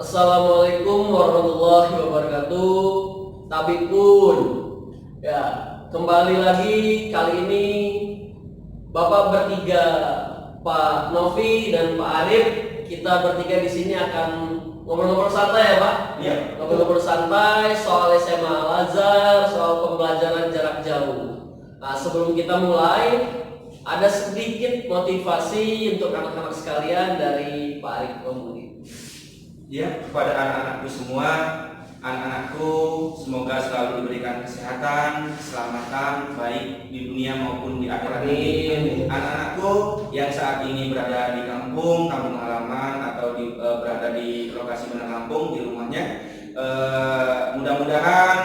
Assalamualaikum warahmatullahi wabarakatuh. Tabikun. Ya, kembali lagi kali ini Bapak bertiga, Pak Novi dan Pak Arif, kita bertiga di sini akan ngobrol-ngobrol santai ya Pak? Iya. Ngobrol-ngobrol santai soal SMA Al-Azhar, soal pembelajaran jarak jauh. Nah, sebelum kita mulai, ada sedikit motivasi untuk anak-anak sekalian dari Pak Arif Komuni. Ya, kepada anak-anakku semua, anak-anakku semoga selalu diberikan kesehatan, keselamatan baik di dunia maupun di akhirat ini. Anak-anakku yang saat ini berada di kampung halaman atau berada di lokasi benar kampung di rumahnya, mudah-mudahan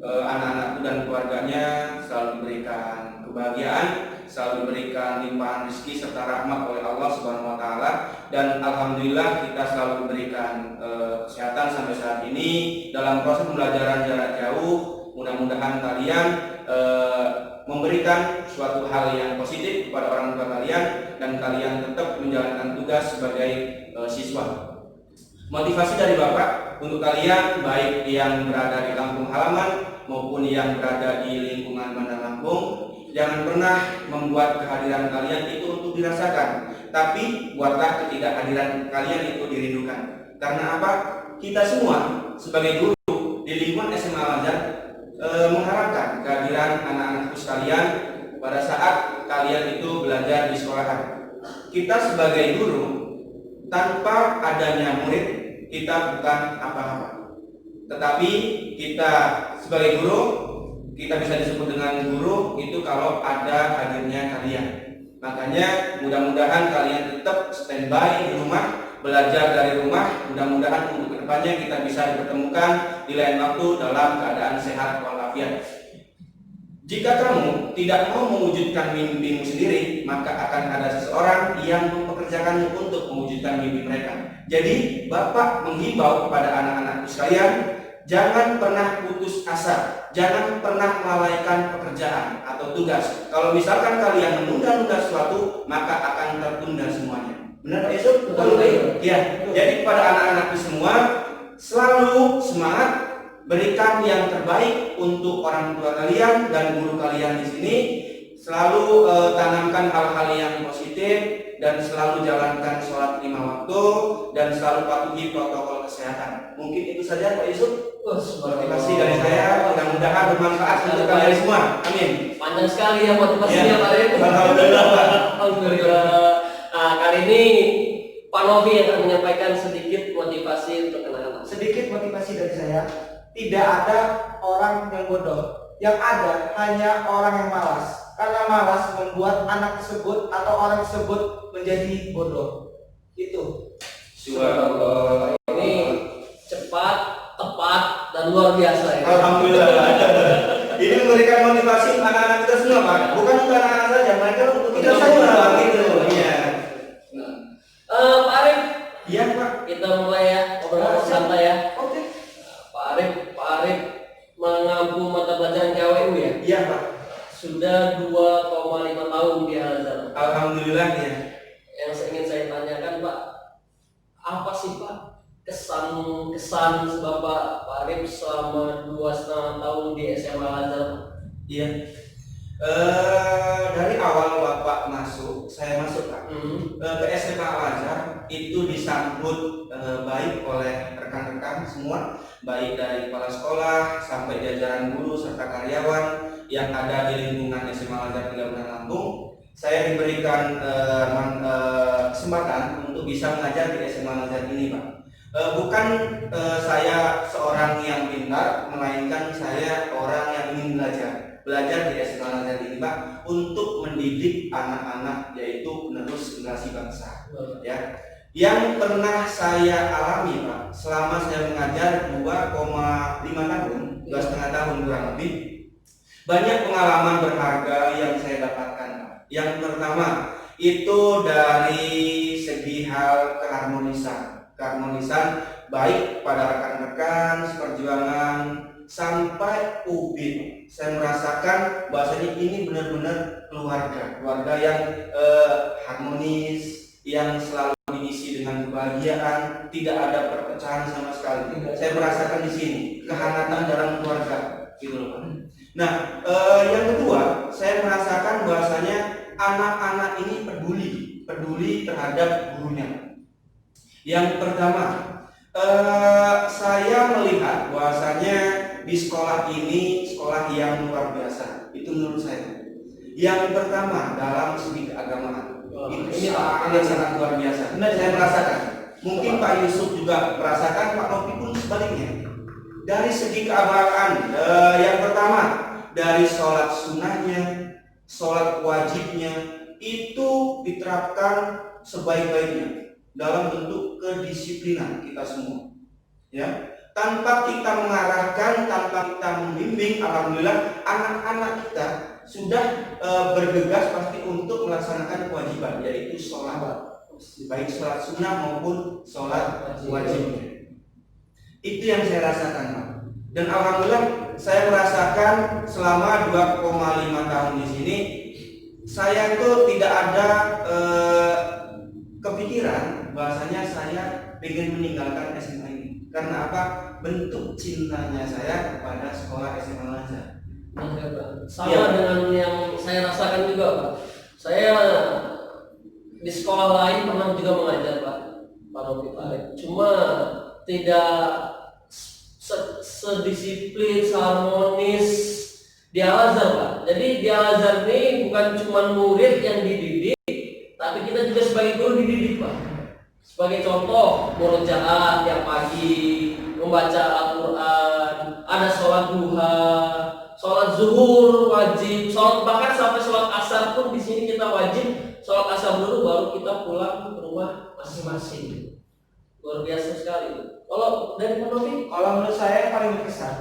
anak-anakku dan keluarganya selalu diberikan kebahagiaan, selalu diberikan limpahan rezeki serta rahmat oleh Allah Subhanahu wa taala, dan alhamdulillah kita selalu diberikan kesehatan sampai saat ini dalam proses pembelajaran jarak jauh. Mudah-mudahan kalian memberikan suatu hal yang positif kepada orang tua kalian dan kalian tetap menjalankan tugas sebagai siswa. Motivasi dari Bapak untuk kalian baik yang berada di kampung halaman maupun yang berada di lingkungan Bandar Lampung, jangan pernah membuat kehadiran kalian itu untuk dirasakan, tapi buatlah ketidakhadiran kalian itu dirindukan. Karena apa? Kita semua sebagai guru di lingkungan SMA Al-Azhar mengharapkan kehadiran anak-anakku sekalian pada saat kalian itu belajar di sekolahan. Kita sebagai guru, tanpa adanya murid, kita bukan apa-apa. Tetapi kita sebagai guru, kita bisa disebut dengan guru itu kalau ada hadirnya kalian. Makanya mudah-mudahan kalian tetap standby di rumah, belajar dari rumah. Mudah-mudahan untuk kedepannya kita bisa dipertemukan di lain waktu dalam keadaan sehat walafiat. Jika kamu tidak mau mewujudkan mimpimu sendiri, maka akan ada seseorang yang mempekerjakanmu untuk mewujudkan mimpi mereka. Jadi, Bapak menghimbau kepada anak-anakku sekalian, jangan pernah putus asa, jangan pernah melalaikan pekerjaan atau tugas. Kalau misalkan kalian menunda-nunda sesuatu, maka akan tertunda semuanya. Benar Pak Yusuf? Betul. Ya. Jadi kepada anak-anakku semua, selalu semangat, berikan yang terbaik untuk orang tua kalian dan guru kalian di sini. Selalu tanamkan hal-hal yang positif dan selalu jalankan sholat 5 waktu dan selalu patuhi protokol kesehatan. Mungkin itu saja Pak Yusuf. Terima kasih dari saya. Mudah-mudahan bermanfaat untuk kalian semua. Amin. Panjang sekali ya motivasinya Pak Arif. Alhamdulillah Pak. Alhamdulillah. Nah, kali ini Pak Novi akan menyampaikan sedikit motivasi untuk anak-anak. Sedikit motivasi dari saya. Tidak ada orang yang bodoh, yang ada hanya orang yang malas. Karena malas membuat anak tersebut atau orang tersebut menjadi bodoh. Itu. Subhanallah. Ini cepat, tepat, dan luar biasa ya. Alhamdulillah. Ini memberikan motivasi anak-anak kita semua Pak. Bukan untuk anak-anak saja, mereka untuk kita semua gitu. Iya. Pak Arif. Iya Pak. Kita mulai ya, ngobrol santai ya. Oke. Pak Arif mengampu mata pelajaran KWU ya. Iya Pak. Sudah 2,5 tahun di Al-Azhar. Alhamdulillah ya. Yang ingin saya tanyakan Pak, apa sih Pak kesan Bapak Pak Arif selama 2,5 tahun di SMA Al-Azhar? Iya. Dari awal Bapak masuk, saya masuk Pak, ke SMA Al-Azhar itu disambut baik oleh rekan-rekan semua, baik dari kepala sekolah sampai jajaran guru serta karyawan yang ada di lingkungan SMA Al-Azhar di Bandar Lampung. Saya diberikan kesempatan untuk bisa mengajar di SMA Al-Azhar ini Pak. Bukan saya seorang yang pintar, melainkan saya orang yang ingin belajar di SMA Al-Azhar ini Pak, untuk mendidik anak-anak, yaitu penerus generasi bangsa. Ya, yang pernah saya alami Pak selama saya mengajar 2,5 tahun, 2,5 tahun kurang lebih, banyak pengalaman berharga yang saya dapatkan Pak. Yang pertama itu dari segi hal keharmonisan baik pada rekan-rekan seperjuangan sampai ubin. Saya merasakan bahwasanya ini benar-benar keluarga yang harmonis, yang selalu diisi dengan kebahagiaan, tidak ada perpecahan sama sekali. Saya merasakan di sini kehangatan dalam keluarga, gitu loh Pak. Nah, yang kedua, saya merasakan bahwasanya anak-anak ini peduli terhadap gurunya. Yang pertama, saya melihat bahwasanya di sekolah ini sekolah yang luar biasa. Itu menurut saya. Yang pertama dalam segi keagamaan. Ini sangat luar biasa. Benar, saya merasakan. Mungkin Pak Yusuf juga merasakan, Pak Novi pun sebaliknya. Dari segi keagamaan, yang pertama dari sholat sunnahnya, sholat wajibnya itu diterapkan sebaik-baiknya dalam bentuk kedisiplinan kita semua. Ya, tanpa kita mengarahkan, tanpa kita membimbing, alhamdulillah anak-anak kita sudah bergegas pasti untuk melaksanakan kewajiban, yaitu sholat, baik sholat sunnah maupun sholat wajibnya. Itu yang saya rasakan, Pak. Dan alhamdulillah saya merasakan selama 2,5 tahun di sini, saya itu tidak ada kepikiran bahwasanya saya ingin meninggalkan SMA ini. Karena apa? Bentuk cintanya saya kepada sekolah SMA Al-Azhar. Sama ya, dengan yang saya rasakan juga Pak. Saya di sekolah lain pernah juga mengajar Pak Novi Pak. Cuma tidak sedisiplin, harmonis di Al-Azhar Pak. Jadi di Al-Azhar ini bukan cuma murid yang dididik, tapi kita juga sebagai guru dididik Pak. Sebagai contoh, murojaah tiap pagi, membaca Al-Quran, ada sholat duha, sholat zuhur wajib, sholat bahkan sampai sholat asar pun di sini kita wajib sholat asar dulu baru kita pulang ke rumah masing-masing. Luar biasa sekali. Kalau dari Pak Novi? Kalau menurut saya yang paling berkesan,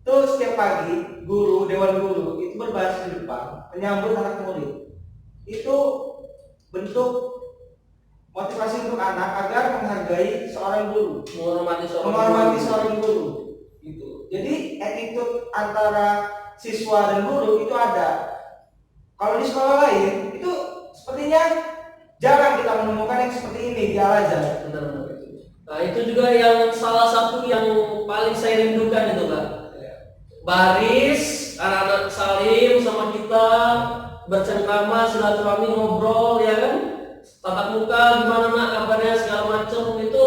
tuh setiap pagi guru, dewan guru itu berbaris di depan menyambut anak murid. Itu bentuk motivasi untuk anak agar menghargai seorang guru, menghormati seorang guru. Gitu. Jadi attitude antara siswa dan guru itu ada. Kalau di sekolah lain itu sepertinya jarang kita menemukan yang seperti ini di Al-Azhar. Benar-benar. Nah itu juga yang salah satu yang paling saya rindukan itu Pak. Baris, anak-anak salim sama kita, bercengkrama, silaturahmi, ngobrol ya kan. Tatap muka gimana nak kabarnya segala macam itu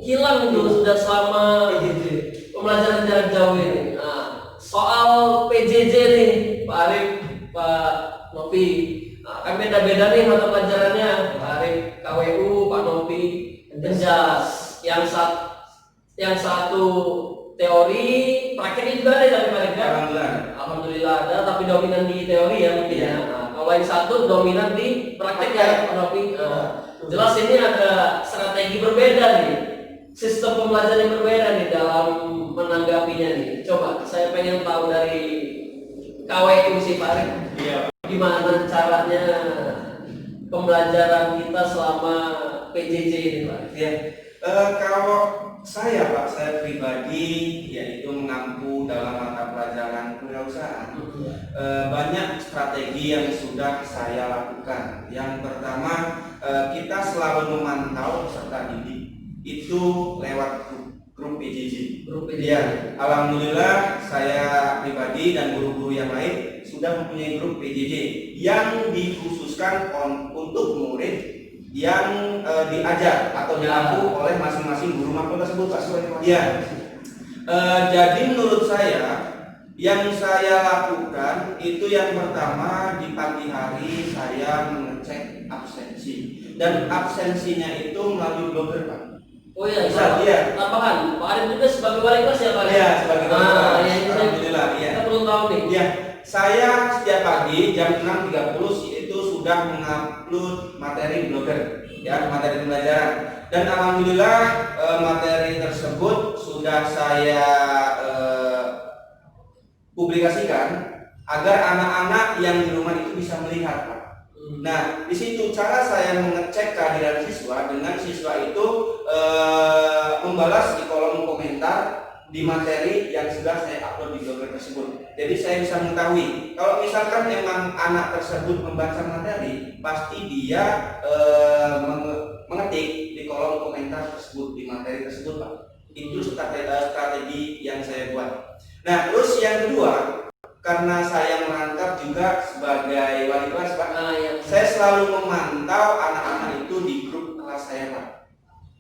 hilang itu sudah selama pembelajaran jarak jauh ini. Nah, soal PJJ nih Pak Arif, Pak Novi, nah, kan beda-beda nih mata pelajarannya. Pak Arif KWU, Pak Novi Penjas. Yang satu teori, prakteknya juga ada tapi Pak Arif ya? Alhamdulillah ada, tapi dominan di teori ya mungkin ya. Kalau yang satu dominan di praktek ya Pak Novi. Jelas ini ada strategi berbeda nih, sistem pembelajaran yang berbeda nih dalam menanggapinya nih. Coba saya pengen tahu dari KWU sih Pak Arif. Iya. Gimana caranya pembelajaran kita selama PJJ ini Pak? Ya. Kalau saya Pak, saya pribadi yaitu mengampu dalam mata pelajaran kewirausahaan. Banyak strategi yang sudah saya lakukan. Yang pertama, kita selalu memantau peserta didik itu lewat grup PJJ. Ya, alhamdulillah saya pribadi dan guru-guru yang lain sudah mempunyai grup PJJ yang dikhususkan untuk murid yang diajar atau diampu oleh masing-masing guru maupun tersebut Pak. Ya. Jadi menurut saya yang saya lakukan itu yang pertama di pagi hari saya mengecek absensi dan absensinya itu melalui blogger Pak. Oh iya, bisa dia. Tambahan, Pak Arif juga sebagai wali kelas ya Pak? Iya, sebagai wali kelas. Ya, alhamdulillah. Iya. Kita perlu tahu nih. Iya. Saya setiap pagi jam 6.30 itu sudah mengupload materi blogger, ya materi pembelajaran. Dan alhamdulillah materi tersebut sudah saya publikasikan agar anak-anak yang di rumah itu bisa melihat, Pak. Nah, di situ cara saya mengecek kehadiran siswa dengan siswa itu membalas di kolom komentar di materi yang sudah saya upload di blogger tersebut. Jadi saya bisa mengetahui kalau misalkan memang anak tersebut membaca materi, pasti dia mengetik di tolong komentar tersebut di materi tersebut Pak. Itu strategi yang saya buat. Nah terus yang kedua, karena saya merangkap juga sebagai wali kelas Pak, saya selalu memantau anak-anak itu di grup kelas saya Pak.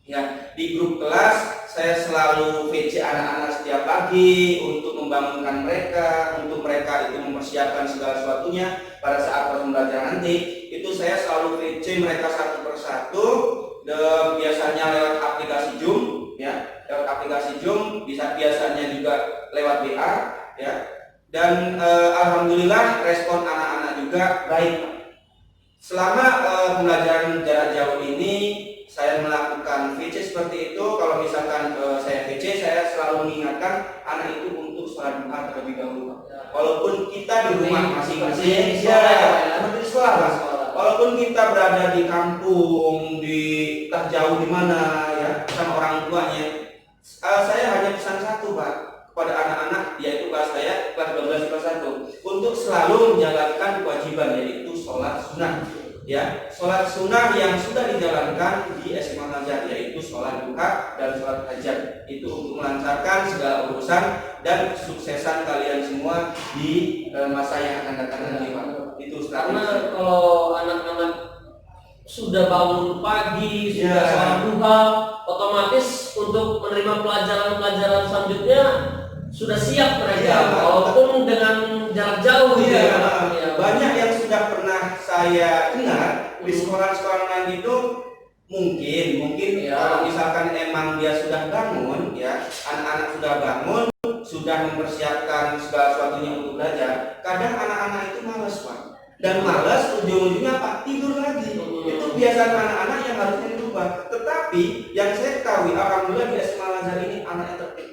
Ya, di grup kelas saya selalu VC anak-anak setiap pagi untuk membangunkan mereka, untuk mereka itu mempersiapkan segala sesuatunya pada saat pembelajaran nanti. Itu saya selalu VC mereka satu persatu, biasanya lewat aplikasi Zoom, ya, lewat aplikasi Zoom, biasanya juga lewat WA, ya. Dan alhamdulillah respon anak-anak juga baik. Selama pembelajaran jarak jauh ini saya melakukan VC seperti itu. Kalau misalkan saya VC, saya selalu mengingatkan anak itu untuk sholat duha terlebih dahulu. Walaupun kita di rumah masing-masing, seperti di sekolah, Mas. Walaupun kita berada di kampung, di entah jauh di mana, ya, sama orang tuanya, saya hanya pesan satu, Pak, kepada anak-anak, yaitu kelas saya, kelas 12 kelas 1, untuk selalu menjalankan kewajiban, yaitu sholat sunnah. Ya, sholat sunnah yang sudah dijalankan di SMA Al-Azhar, yaitu sholat duha dan sholat hajat, itu untuk melancarkan segala urusan dan kesuksesan kalian semua di masa yang akan datang nanti Pak. Itu karena kalau anak-anak sudah bangun pagi, sudah sholat duha, otomatis untuk menerima pelajaran-pelajaran selanjutnya sudah siap mereka, walaupun dengan jarak jauh. Banyak yang sudah pernah saya dengar di sekolah-sekolah lain itu mungkin kalau misalkan emang dia sudah bangun, ya, anak-anak sudah bangun, sudah mempersiapkan segala sesuatunya untuk belajar, kadang anak-anak itu malas Pak, dan malas ujung-ujungnya Pak tidur lagi. Itu biasa anak-anak yang harusnya dirubah. Tetapi yang saya ketahui, alhamdulillah di SMA Al-Azhar ini anaknya tertib.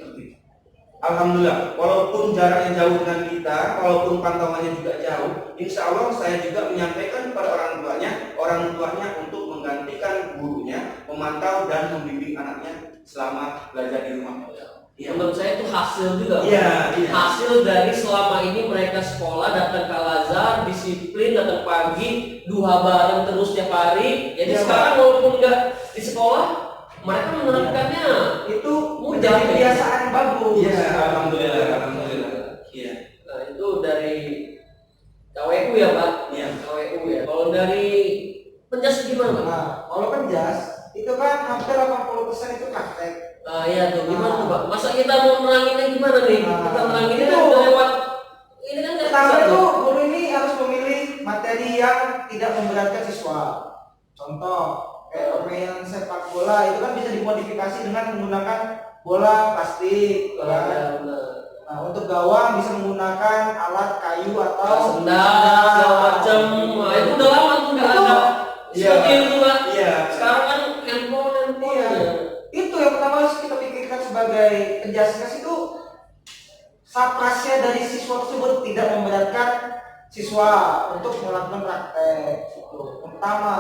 Alhamdulillah, walaupun jaraknya jauh dengan kita, walaupun pantauannya juga jauh, insya Allah saya juga menyampaikan kepada orang tuanya untuk menggantikan gurunya, memantau dan membimbing anaknya selama belajar di rumah. Ya, menurut saya itu hasil juga. Iya. Hasil dari selama ini mereka sekolah, datang ke Al-Azhar, disiplin, datang pagi, duha bareng terus tiap hari. Jadi sekarang walaupun nggak di sekolah, mereka menerapkannya itu menjadi kebiasaan yang bagus. Iya, alhamdulillah. Iya. Nah, itu dari KWU ya Pak. Iya. KWU ya. Kalau dari Penjas gimana Pak? Nah, kalau Penjas itu kan hampir 80% itu praktek. Ah iya tuh, gimana tuh Pak? Masa kita mau meranginnya gimana nih? Kita meranginnya kan itu lewat ini kan pertama itu guru ini harus memilih materi yang tidak memberatkan siswa. Contoh kayak permainan sepak bola itu kan bisa dimodifikasi dengan menggunakan bola plastik. Nah, untuk gawang bisa menggunakan alat kayu atau sendal segala macam. Nah, itu udah lama tuh nggak ada. Seperti itu Pak. Iya. Sekarang kan handphone. Iya. Itu yang pertama harus kita pikirkan sebagai penjelasan itu saprasnya dari siswa tersebut tidak memberatkan siswa untuk melakukan praktek. Itu yang pertama.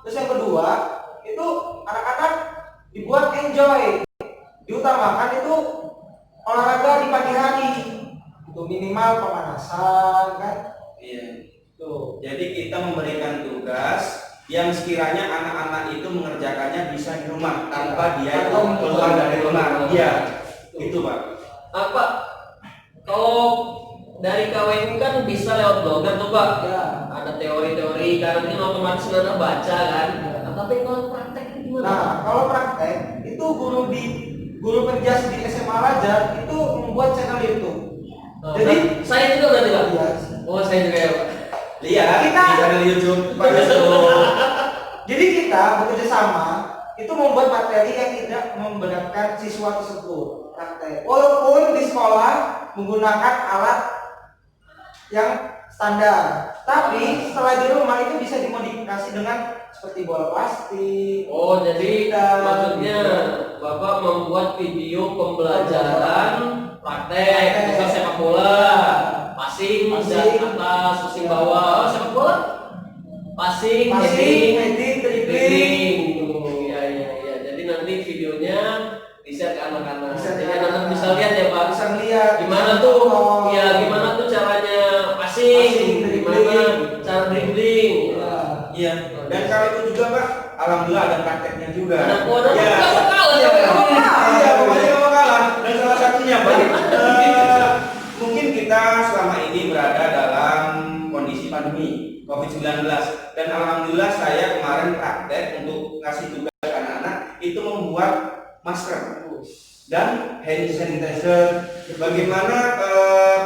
Terus yang kedua, itu anak-anak dibuat enjoy. Diutamakan itu olahraga di pagi hari. Itu minimal pemanasan kan. Iya. Tuh. Jadi kita memberikan tugas yang sekiranya anak-anak itu mengerjakannya bisa di rumah tanpa dia itu keluar dari rumah. Iya. Itu Pak. Pak, kalau dari KWU kan bisa lewat blogger tuh Pak. Ya. Ada teori-teori karena ini otomatis anak baca kan. Nah, tapi kalau praktek itu gimana? Nah, kalau praktek itu guru Penjas di SMA Al-Azhar itu membuat channel YouTube. Jadi saya juga berarti Pak. Iya. Oh saya juga ya Pak. Lihat Kita di channel YouTube Pak. Jadi kita bekerja sama itu membuat materi yang tidak memberatkan siswa tersebut praktek. Walaupun di sekolah menggunakan alat yang standar, tapi setelah di rumah itu bisa dimodifikasi dengan seperti bola plastik. Oh jadi maksudnya Bapak membuat video pembelajaran praktek, misal sepak bola, passing dari atas, passing bawah, sepak bola, passing, heading, dribbling. Iya. Jadi nanti videonya bisa ke anak-anak. Jadi anak-anak bisa lihat ya Pak. Bisa lihat Gimana tuh? Ya gimana tuh caranya passing, gimana cara dribbling. Iya. Dan kalau itu juga Pak, alhamdulillah ada prakteknya juga. Waduh, Ya. kamu kalah Iya, ya, kamu kalah. iya, pokoknya kamu kalah. Dan salah satunya Pak, mungkin kita selama ini berada dalam kondisi pandemi COVID-19 dan alhamdulillah saya kemarin praktek untuk ngasih tugas ke anak-anak itu membuat masker dan hand sanitizer. Bagaimana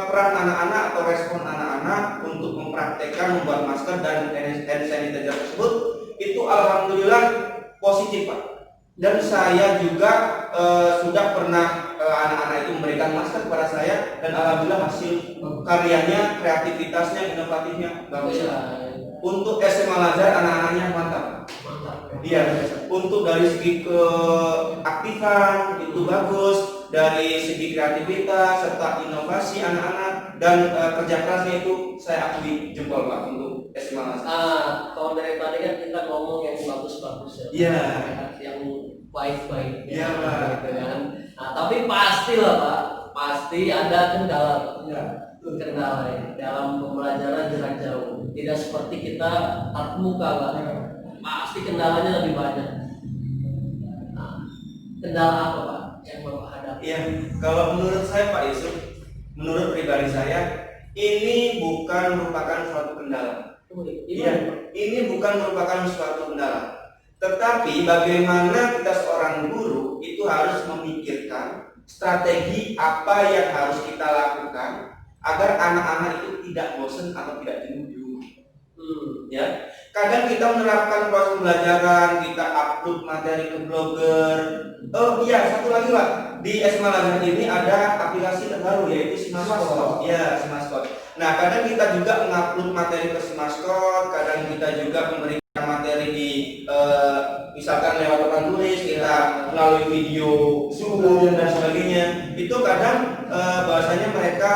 peran anak-anak atau respon anak-anak untuk mempraktekkan membuat masker dan hand sanitizer tersebut itu alhamdulillah positif Pak. Dan saya juga sudah pernah anak-anak itu memberikan masker kepada saya dan alhamdulillah hasil karyanya, kreativitasnya, inovatifnya bagus. Untuk SMA Al-Azhar anak-anaknya mantap. Iya, untuk dari segi keaktifan itu bagus, dari segi kreativitas serta inovasi anak-anak dan kerja kerasnya itu saya akui jempol Pak untuk SMA Al-Azhar. Kalau dari tadi kan kita ngomong yang bagus-bagus ya. Iya. Yang baik-baik. Iya, Pak. Gitu kan. Nah, tapi pastilah Pak, pasti ada kendala Pak. Ya. Kendala ya, dalam pembelajaran jarak jauh. Tidak seperti kita tatap muka Pak. Pasti kendalanya lebih banyak. Nah, kendala apa Pak yang Bapak hadapi? Iya, kalau menurut saya Pak Yusuf, menurut pribadi saya ini bukan merupakan suatu kendala. Iya, ini bukan merupakan suatu kendala. Tetapi bagaimana kita seorang guru itu harus memikirkan strategi apa yang harus kita lakukan agar anak-anak itu tidak bosan atau tidak jenuh di rumah. Ya, kadang kita menerapkan proses pembelajaran, kita upload materi ke blogger. Oh iya, satu lagi Pak, di SMA Al-Azhar ini ada aplikasi terbaru yaitu Simaskot. Ya, Simaskot. Nah, kadang kita juga mengupload materi ke Simaskot, kadang kita juga memberikan materi di misalkan lewat papan tulis, kita melalui video Zoom dan sebagainya. Itu kadang bahasanya mereka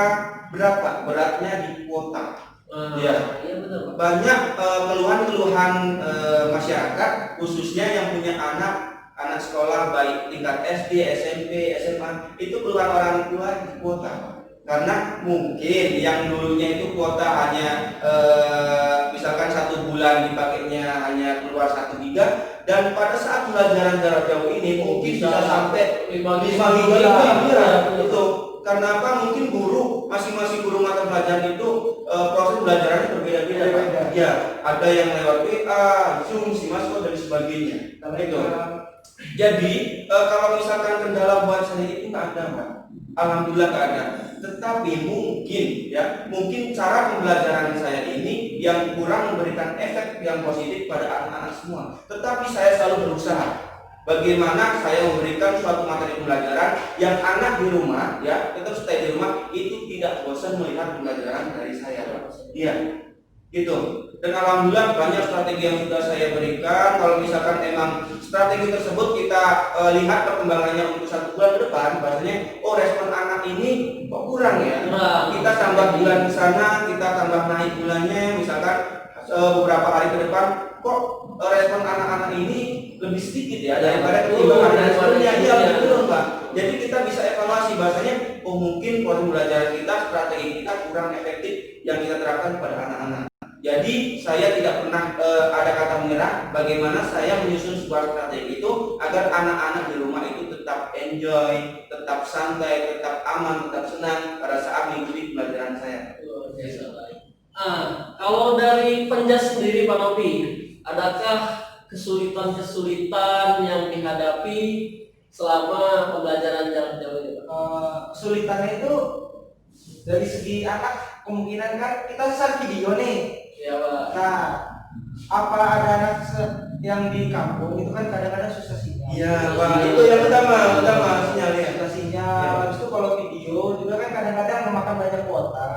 beratnya di kuota. Iya betul Pak. Banyak keluhan-keluhan masyarakat khususnya yang punya anak sekolah baik tingkat SD, SMP, SMA itu keluhan orang tua di kuota. Karena mungkin yang dulunya itu kuota hanya misalkan 1 bulan dipakainya hanya keluar 1 giga dan pada saat pembelajaran jarak jauh ini mungkin bisa sampai 5 giga. Ya, itu karena apa? Mungkin masing-masing guru mata pelajaran itu proses belajarannya berbeda-beda. Ya, ada yang lewat WA, Zoom, Simaskot dan sebagainya. Itu. Jadi kalau misalkan kendala buat saya itu nggak ada Pak. Alhamdulillah nggak ada. Tetapi mungkin cara pembelajaran saya ini yang kurang memberikan efek yang positif pada anak-anak semua. Tetapi saya selalu berusaha bagaimana saya memberikan suatu materi pembelajaran yang anak di rumah ya tetap stay di rumah itu tidak bosan melihat pembelajaran dari saya. Iya, gitu. Dan alhamdulillah banyak strategi yang sudah saya berikan. Kalau misalkan emang strategi tersebut kita lihat perkembangannya untuk 1 bulan ke depan, bahasanya respon anak ini kok kurang ya. Kita tambah bulan ke sana, kita tambah naik bulannya, misalkan beberapa hari ke depan kok respon anak-anak ini lebih sedikit ya daripada ketimbangan responnya. Iya betul Pak. Jadi kita bisa evaluasi bahasanya mungkin proses belajar kita, strategi kita kurang efektif yang kita terapkan pada anak-anak. Jadi saya tidak pernah ada kata menyerah bagaimana saya menyusun sebuah strategi itu agar anak-anak di rumah itu tetap enjoy, tetap santai, tetap aman, tetap senang pada saat mengikuti pembelajaran saya. Luar biasa baik. Kalau dari Penjas sendiri Pak Novi, adakah kesulitan-kesulitan yang dihadapi selama pembelajaran jarak jauh ini Pak? Kesulitannya itu dari segi anak kemungkinan kan kita share video nih. Ya Pak. Nah, apa ada anak yang di kampung itu kan kadang-kadang susah sinyal. Iya Pak, itu yang utama sinyalnya. Susah sinyal. Habis itu kalau video juga kan kadang-kadang memakan banyak kuota.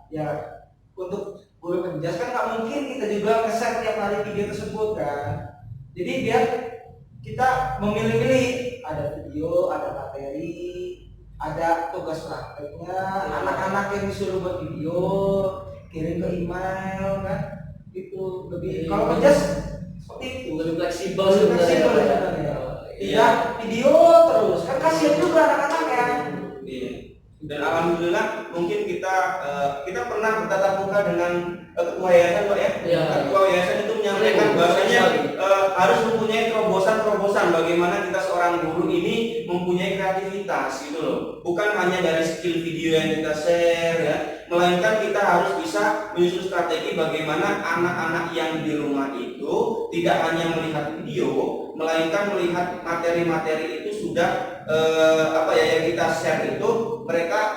Ya, untuk guru Penjas kan nggak mungkin kita juga nge-share tiap hari video tersebut kan. Jadi biar kita memilih-milih, ada video, ada materi, ada tugas prakteknya, anak-anak yang disuruh buat video, kirim ke email kan, itu lebih. Kalau Penjas seperti itu, Lebih fleksibel sebenarnya. Tidak video terus, kan kasihan juga anak-anak ya. Iya. Dan alhamdulillah mungkin kita pernah bertatap muka dengan ketua yayasan, Pak ya. Iya. Ketua yayasan itu menyampaikan bahwasanya harus mempunyai terobosan-terobosan bagaimana kita seorang guru ini mempunyai kreativitas gitu loh. Bukan hanya dari skill video yang kita share ya, melainkan kita harus bisa menyusun strategi bagaimana anak-anak yang di rumah itu tidak hanya melihat video, melainkan melihat materi-materi itu sudah yang kita share itu mereka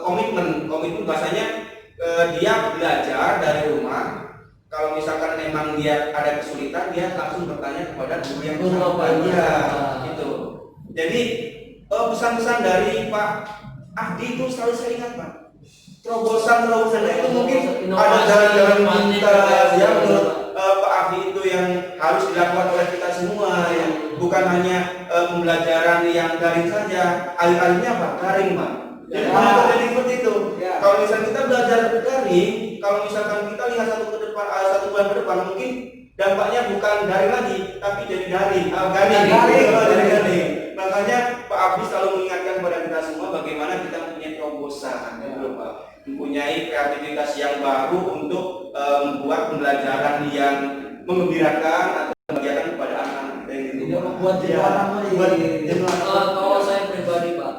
komitmen bahasanya dia belajar dari rumah. Kalau misalkan memang dia ada kesulitan, dia langsung bertanya kepada guru yang bersangkutan. Gitu. Jadi pesan-pesan dari Pak Ahdi itu selalu saya ingat, Pak. Terobosan itu mungkin ada jalan-jalan kita yang menurut Pak Ahdi itu yang harus dilakukan oleh kita semua ya. Bukan hanya pembelajaran yang daring saja, alih-alihnya apa? Daring, Pak. Jadi jadi seperti itu. Ya. Kalau misalnya kita belajar daring, kalau misalkan kita lihat satu bulan ke depan mungkin dampaknya bukan daring lagi, tapi jadi daring. Jadi daring. Makanya Pak Abdi selalu mengingatkan kepada kita semua bagaimana kita mempunyai terobosan, gitu Pak. Mempunyai kreativitas yang baru untuk membuat pembelajaran yang mengembirakan atau membahagiakan kepada anak-anak kita yang di rumah. Kalau saya pribadi Pak,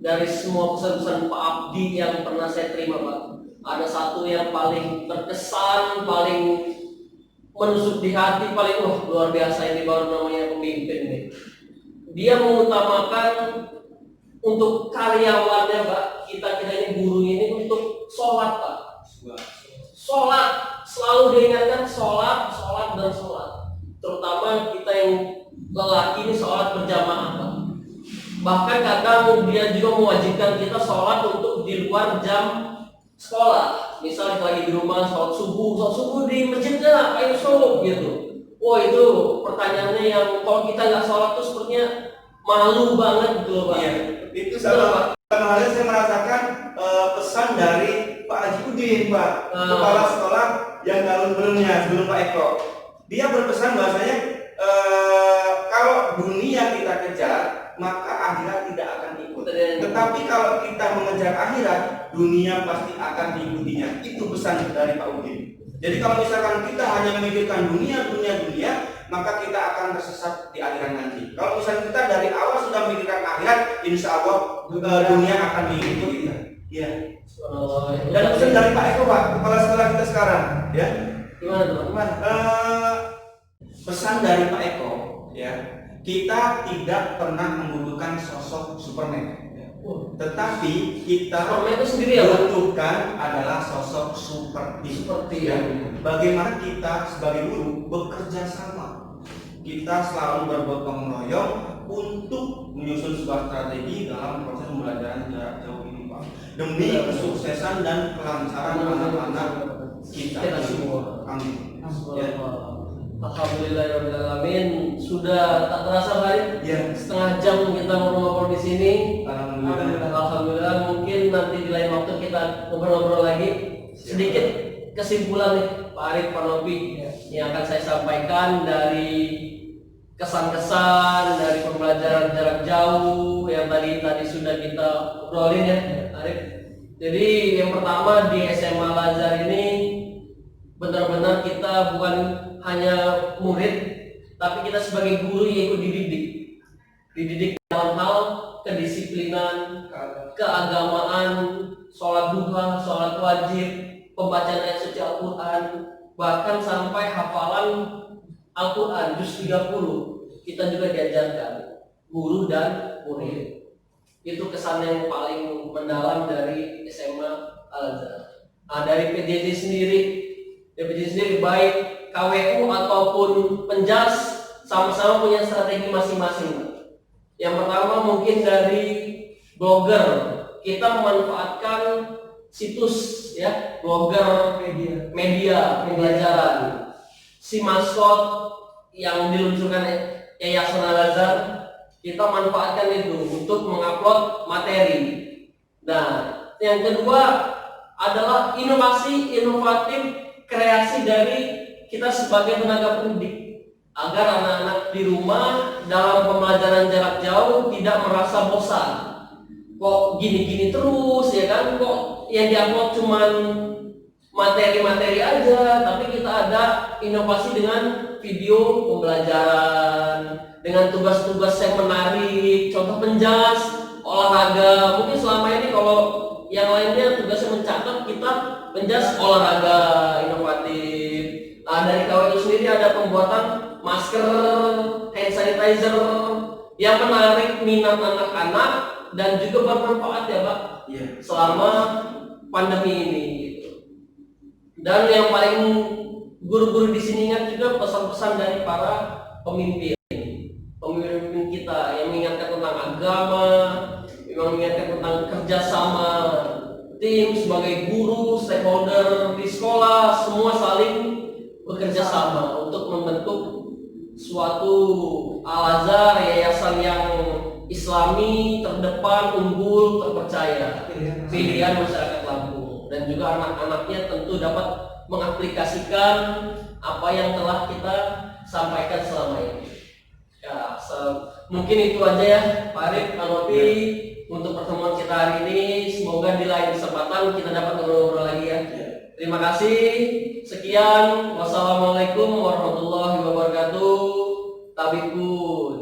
dari semua pesan-pesan Pak Abdi yang pernah saya terima Pak, ada satu yang paling berkesan, paling menusuk di hati, paling luar biasa, ini baru namanya pemimpin nih. Dia mengutamakan untuk karyawannya Pak, kita ini guru ini untuk sholat Pak. Sholat, selalu diingatkan sholat dan sholat. Terutama kita yang lelaki ini sholat berjamaah Pak. Bahkan kadang dia juga mewajibkan kita sholat untuk di luar jam sekolah. Misalnya lagi di rumah sholat subuh di masjid nggak? Ayo sholat gitu. Wah itu pertanyaannya yang kalau kita nggak sholat tuh sepertinya malu banget gitu loh Pak. Iya, itu sama halnya saya merasakan pesan dari Pak Haji Udin Pak, kepala sekolah yang sebelum Pak Eko. Dia berpesan bahwasanya kalau dunia kita kejar, maka akhirat tidak akan ikut. Tetapi kalau kita mengejar akhirat, dunia pasti akan diikutinya. Itu pesan dari Pak Udin. Jadi kalau misalkan kita hanya memikirkan dunia, maka kita akan tersesat di akhirat nanti. Kalau misalnya kita dari awal sudah memikirkan akhirat, insya Allah dunia akan diikuti kita. Ya. Dan pesan dari Pak Eko Pak, kepala sekolah kita sekarang, ya. Gimana tuh? Pesan dari Pak Eko, ya. Kita tidak pernah membutuhkan sosok Superman. Tetapi kita butuhkan adalah sosok seperti ya. Bagaimana kita sebagai guru bekerja sama, kita selalu bergotong royong untuk menyusun sebuah strategi dalam proses pembelajaran jarak jauh ini Pak, demi kesuksesan dan kelancaran anak-anak kita semua. Amin. Alhamdulillahirobbilalamin. Sudah tak terasa Pak, ya. Setengah jam kita ngobrol di sini. Alhamdulillah. Mungkin nanti di lain waktu kita ngobrol-ngobrol lagi. Sedikit kesimpulan nih Pak Arif, Pak Novi, yang akan saya sampaikan dari kesan-kesan dari pembelajaran jarak jauh yang tadi sudah kita obrolin ya Arif. Jadi yang pertama di SMA Al-Azhar ini benar-benar kita bukan hanya murid, tapi kita sebagai guru yang ikut dididik dalam hal kedisiplinan, keagamaan, sholat duha, sholat wajib, pembacaan ayat suci Al-Quran, bahkan sampai hafalan Al-Quran juz 30 kita juga diajarkan guru dan murid. Itu kesan yang paling mendalam dari SMA Al-Azhar. Nah, dari PJJ sendiri baik KWU ataupun Penjas sama-sama punya strategi masing-masing. Yang pertama mungkin dari blogger, kita memanfaatkan situs ya, blogger media pembelajaran. Si maskot yang diluncurkan Yayasan Al-Azhar, kita manfaatkan itu untuk mengupload materi. Nah, yang kedua adalah inovatif kreasi dari kita sebagai tenaga pendidik, agar anak-anak di rumah dalam pembelajaran jarak jauh tidak merasa bosan. kok gini-gini terus ya kan, kok yang diupload cuman materi-materi aja, tapi kita ada inovasi dengan video pembelajaran, dengan tugas-tugas yang menarik, contoh penjas, olahraga. Mungkin selama ini kalau yang lainnya tugasnya mencatat, kita penjas olahraga inovatif. Nah, dari KW itu sendiri ada pembuatan masker, hand sanitizer yang menarik minat anak-anak dan juga bermanfaat ya Pak, selama pandemi ini gitu. Dan yang paling guru-guru di sini ingat juga pesan-pesan dari para pemimpin kita yang mengingatkan tentang agama, yang mengingatkan tentang kerjasama tim sebagai guru, stakeholder di sekolah, semua saling bekerja sama untuk membentuk suatu Al-Azhar, yayasan yang Islami, terdepan, unggul, terpercaya, pilihan masyarakat Lampung. Dan juga anak-anaknya tentu dapat mengaplikasikan apa yang telah kita sampaikan selama ini. Ya, mungkin itu aja ya Pak Arif, Pak Novi, untuk pertemuan kita hari ini. Semoga di lain kesempatan kita dapat ngobrol-ngobrol lagi ya. Terima kasih. Sekian. Wassalamualaikum warahmatullahi wabarakatuh. Tabikun.